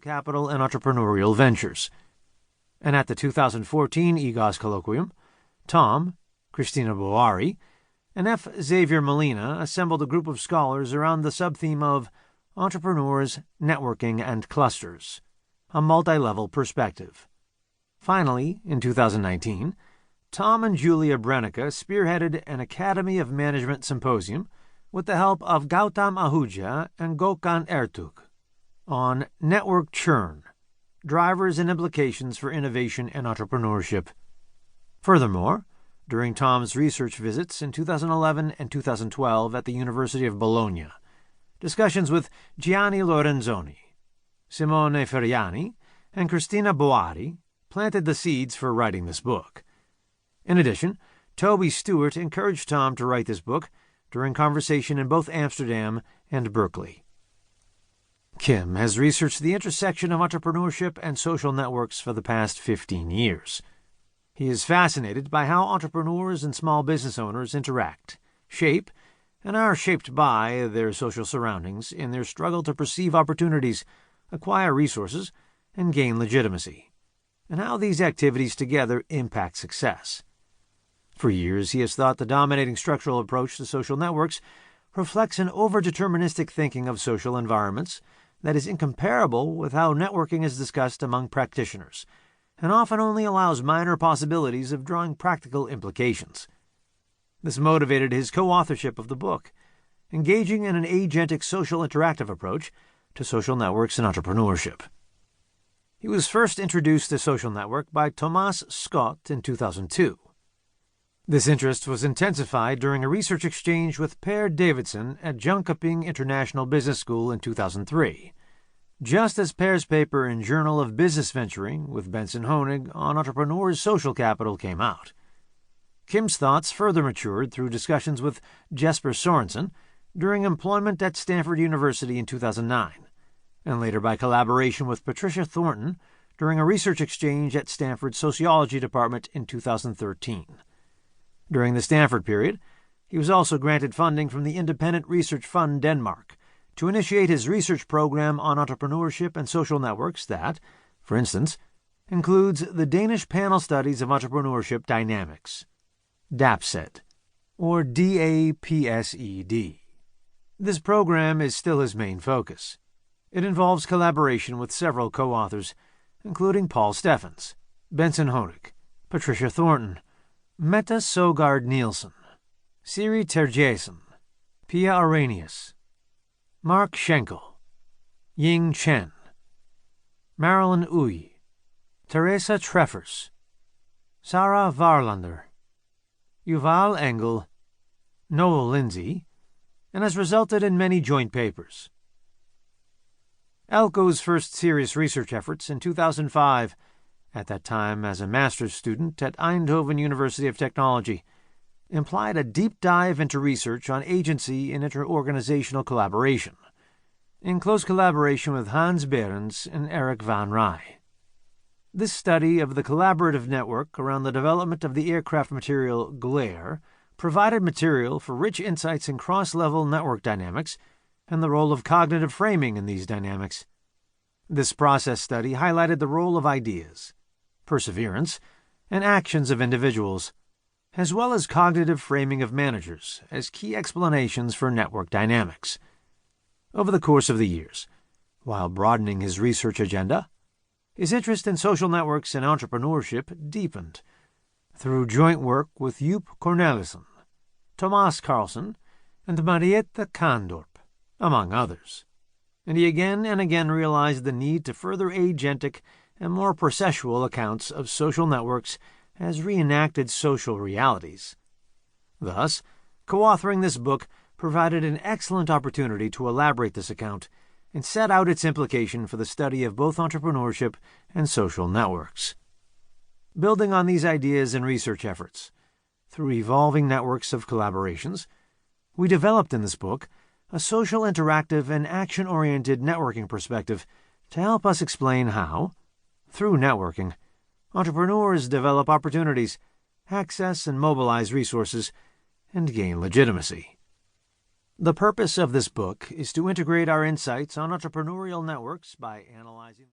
capital and entrepreneurial ventures. And at the 2014 EGOS Colloquium, Tom, Christina Boari, and F. Xavier Molina assembled a group of scholars around the subtheme of Entrepreneurs, Networking, and Clusters, a multi-level perspective. Finally, in 2019, Tom and Julia Brenica spearheaded an Academy of Management symposium with the help of Gautam Ahuja and Gökhan Ertug on network churn, drivers and implications for innovation and entrepreneurship. Furthermore, during Tom's research visits in 2011 and 2012 at the University of Bologna, discussions with Gianni Lorenzoni, Simone Ferriani, and Christina Boari planted the seeds for writing this book. In addition, Toby Stewart encouraged Tom to write this book during conversation in both Amsterdam and Berkeley. Kim has researched the intersection of entrepreneurship and social networks for the past 15 years. He is fascinated by how entrepreneurs and small business owners interact, shape, and are shaped by their social surroundings in their struggle to perceive opportunities, acquire resources, and gain legitimacy, and how these activities together impact success. For years, he has thought the dominating structural approach to social networks reflects an over-deterministic thinking of social environments that is incomparable with how networking is discussed among practitioners, and often only allows minor possibilities of drawing practical implications. This motivated his co-authorship of the book, engaging in an agentic social interactive approach to social networks and entrepreneurship. He was first introduced to social network by Thomas Scott in 2002. This interest was intensified during a research exchange with Per Davidson at Jönköping International Business School in 2003, just as Per's paper in Journal of Business Venturing with Benson Honig on entrepreneurs' social capital came out. Kim's thoughts further matured through discussions with Jesper Sorensen during employment at Stanford University in 2009, and later by collaboration with Patricia Thornton during a research exchange at Stanford's Sociology Department in 2013. During the Stanford period, he was also granted funding from the Independent Research Fund Denmark to initiate his research program on entrepreneurship and social networks that, for instance, includes the Danish Panel Studies of Entrepreneurship Dynamics, DAPSED, or DAPSED. This program is still his main focus. It involves collaboration with several co-authors, including Paul Steffens, Benson Honig, Patricia Thornton, Mette Sogard Nielsen, Siri Terjesen, Pia Arrhenius, Mark Schenkel, Ying Chen, Marilyn Uy, Teresa Treffers, Sarah Varlander, Yuval Engel, Noel Lindsay, and has resulted in many joint papers. Elco's first serious research efforts in 2005, at that time as a master's student at Eindhoven University of Technology, implied a deep dive into research on agency and interorganizational collaboration, in close collaboration with Hans Behrens and Eric van Rij. This study of the collaborative network around the development of the aircraft material glare provided material for rich insights in cross-level network dynamics and the role of cognitive framing in these dynamics. This process study highlighted the role of ideas, perseverance, and actions of individuals, as well as cognitive framing of managers as key explanations for network dynamics. Over the course of the years, while broadening his research agenda, his interest in social networks and entrepreneurship deepened through joint work with Joep Cornelissen, Thomas Carlson, and Mariette Kaandorp, among others. And he again and again realized the need to further agentic and more processual accounts of social networks as reenacted social realities. Thus, co-authoring this book provided an excellent opportunity to elaborate this account and set out its implication for the study of both entrepreneurship and social networks. Building on these ideas and research efforts, through evolving networks of collaborations, we developed in this book a social interactive and action-oriented networking perspective to help us explain how, through networking, entrepreneurs develop opportunities, access and mobilize resources, and gain legitimacy. The purpose of this book is to integrate our insights on entrepreneurial networks by analyzing